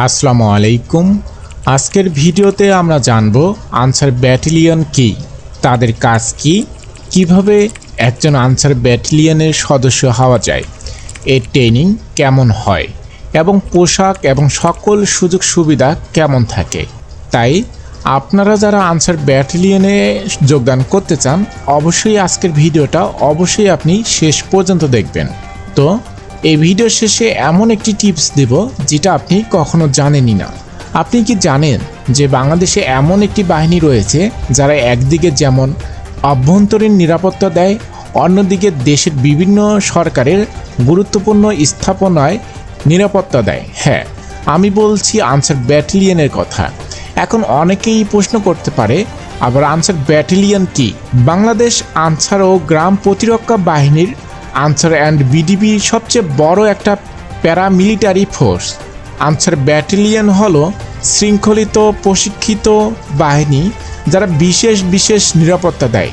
আসসালামু আলাইকুম। আজকের ভিডিওতে আমরা জানব আনসার ব্যাটালিয়ন কি, তাদের কাজ কি, কিভাবে একজন আনসার ব্যাটালিয়নের সদস্য হওয়া যায়, এর ট্রেনিং কেমন হয় এবং পোশাক এবং সকল সুযোগ সুবিধা কেমন থাকে। তাই আপনারা যারা আনসার ব্যাটালিয়নে যোগদান করতে চান অবশ্যই আজকের ভিডিওটা অবশ্যই আপনি শেষ পর্যন্ত দেখবেন। তো এই ভিডিও শেষে এমন একটি টিপস দেব যেটা আপনি কখনো জানেনই না। আপনি কি জানেন যে বাংলাদেশে এমন একটি বাহিনী রয়েছে যারা একদিকে যেমন অভ্যন্তরীণ নিরাপত্তা দেয়, অন্যদিকে দেশের বিভিন্ন সরকারের গুরুত্বপূর্ণ স্থাপনায় নিরাপত্তা দেয়। হ্যাঁ, আমি বলছি আনসার ব্যাটালিয়নের কথা। এখন অনেকেই প্রশ্ন করতে পারে, আবার আনসার ব্যাটালিয়ন কি? বাংলাদেশ আনসার ও গ্রাম প্রতিরক্ষা বাহিনীর আনসার অ্যান্ড বিডিবি সবচেয়ে বড় একটা প্যারামিলিটারি ফোর্স। আনসার ব্যাটালিয়ন হলো শৃঙ্খলিত প্রশিক্ষিত বাহিনী যারা বিশেষ নিরাপত্তা দেয়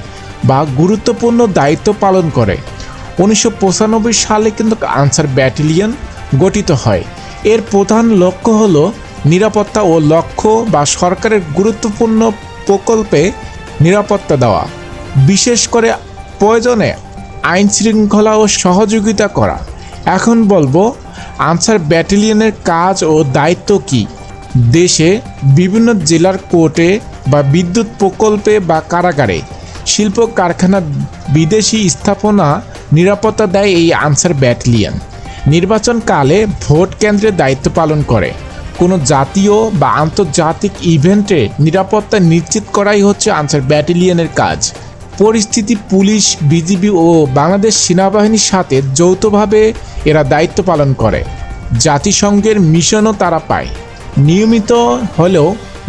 বা গুরুত্বপূর্ণ দায়িত্ব পালন করে। 1995 সালে কিন্তু আনসার ব্যাটালিয়ন গঠিত হয়। এর প্রধান লক্ষ্য হলো নিরাপত্তা ও লক্ষ্য বা সরকারের গুরুত্বপূর্ণ প্রকল্পে নিরাপত্তা দেওয়া, বিশেষ করে প্রয়োজনে আইন শৃঙ্খলা ও সহযোগিতা করা। এখন বলবো আনসার ব্যাটালিয়নের কাজ ও দায়িত্ব কি। দেশে বিভিন্ন জেলার কোর্টে বা বিদ্যুৎ প্রকল্পে বা কারাগারে, শিল্প কারখানা, বিদেশি স্থাপনা নিরাপত্তা দেয় এই আনসার ব্যাটালিয়ন। নির্বাচনকালে ভোট কেন্দ্রে দায়িত্ব পালন করে। কোনো জাতীয় বা আন্তর্জাতিক ইভেন্টে নিরাপত্তা নিশ্চিত করাই হচ্ছে আনসার ব্যাটালিয়নের কাজ। পরিস্থিতি পুলিশ, বিজিবি ও বাংলাদেশ সেনাবাহিনীর সাথে যৌথভাবে এরা দায়িত্ব পালন করে। জাতিসংঘের মিশনও তারা পায় নিয়মিত হলেও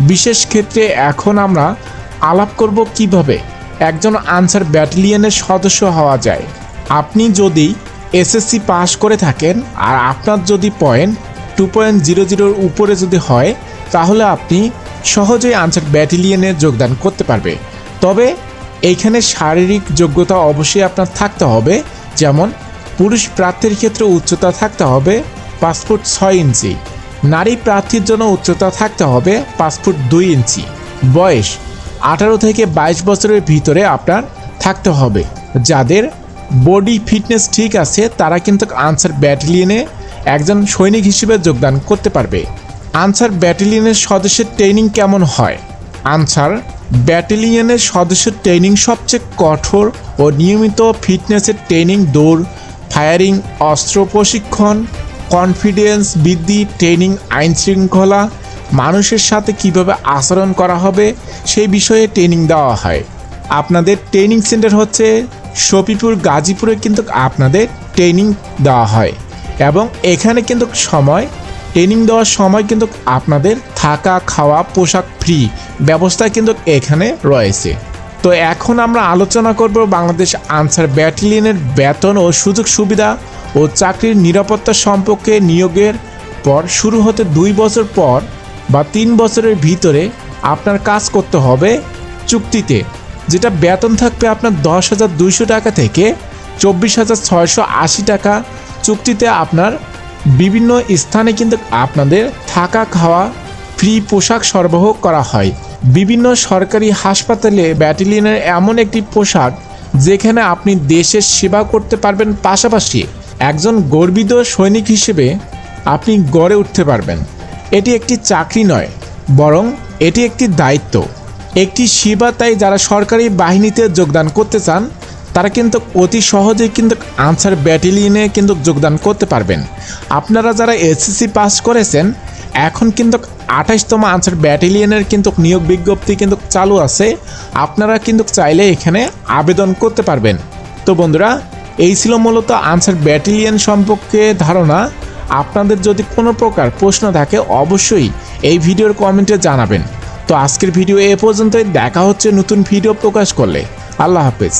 বিশেষ ক্ষেত্রে। এখন আমরা আলাপ করব কিভাবে একজন আনসার ব্যাটালিয়নের সদস্য হওয়া যায়। আপনি যদি এসএসসি পাস করে থাকেন আর আপনার যদি পয়েন্ট 2.00 উপরে যদি হয় তাহলে আপনি সহজেই আনসার ব্যাটালিয়নে যোগদান করতে পারবে। তবে এইখানে শারীরিক যোগ্যতা অবশ্যই আপনার থাকতে হবে। যেমন পুরুষ প্রার্থীর ক্ষেত্রে উচ্চতা থাকতে হবে 5 ফুট 6 ইঞ্চি, নারী প্রার্থীর জন্য উচ্চতা থাকতে হবে 5 ফুট 2 ইঞ্চি। বয়স 18 থেকে 22 বছরের ভিতরে আপনার থাকতে হবে। যাদের বডি ফিটনেস ঠিক আছে তারা কিন্তু আনসার ব্যাটালিয়নে একজন সৈনিক হিসেবে যোগদান করতে পারবে। আনসার ব্যাটালিয়নের সদস্যের ট্রেনিং কেমন হয়? আনসার ব্যাটালিয়নের সদস্যের ট্রেনিং সবচেয়ে কঠোর ও নিয়মিত ফিটনেসের ট্রেনিং, দৌড়, ফায়ারিং, অস্ত্র প্রশিক্ষণ, কনফিডেন্স বৃদ্ধি ট্রেনিং, আইন শৃঙ্খলা, মানুষের সাথে কিভাবে আচরণ করা হবে সেই বিষয়ে ট্রেনিং দেওয়া হয়। আপনাদের ট্রেনিং সেন্টার হচ্ছে শফিপুর, গাজীপুরে কিন্তু আপনাদের ট্রেনিং দেওয়া হয় এবং এখানে কিন্তু ট্রেনিং দেওয়ার সময় কিন্তু আপনাদের থাকা, খাওয়া, পোশাক ফ্রি ব্যবস্থা কিন্তু এখানে রয়েছে। তো এখন আমরা আলোচনা করব বাংলাদেশ আনসার ব্যাটালিয়নের বেতন ও সুযোগ সুবিধা ও চাকরির নিরাপত্তা সম্পর্কে। নিয়োগের পর শুরু হতে 2 বছর পর বা 3 বছরের ভিতরে আপনার কাজ করতে হবে চুক্তিতে, যেটা বেতন থাকবে আপনার 10,200 টাকা থেকে 24,680 টাকা। চুক্তিতে আপনার বিভিন্ন স্থানে কিন্তু আপনাদের থাকা, খাওয়া, ফ্রি পোশাক সরবরাহ করা হয়। বিভিন্ন সরকারি হাসপাতালে ব্যাটালিয়নের এমন একটি পোশাক যেখানে আপনি দেশের সেবা করতে পারবেন, পাশাপাশি একজন গর্বিত সৈনিক হিসেবে আপনি গড়ে উঠতে পারবেন। এটি একটি চাকরি নয়, বরং এটি একটি দায়িত্ব, একটি সেবা। তাই যারা সরকারি বাহিনীতে যোগদান করতে চান তারা কিন্তু অতি সহজেই কিন্তু আনসার ব্যাটালিয়নে কিন্তু যোগদান করতে পারবেন। আপনারা যারা এসএসসি পাস করেছেন এখন কিন্তু 28তম আনসার ব্যাটালিয়নের কিন্তু নিয়োগ বিজ্ঞপ্তি কিন্তু চালু আছে। আপনারা কিন্তু চাইলে এখানে আবেদন করতে পারবেন। তো বন্ধুরা, এই ছিল মূলত আনসার ব্যাটালিয়ন সম্পর্কে ধারণা। আপনাদের যদি কোনো প্রকার প্রশ্ন থাকে অবশ্যই এই ভিডিওর কমেন্টে জানাবেন। তো আজকের ভিডিও এ পর্যন্তই, দেখা হচ্ছে নতুন ভিডিও প্রকাশ করলে। আল্লাহ হাফেজ।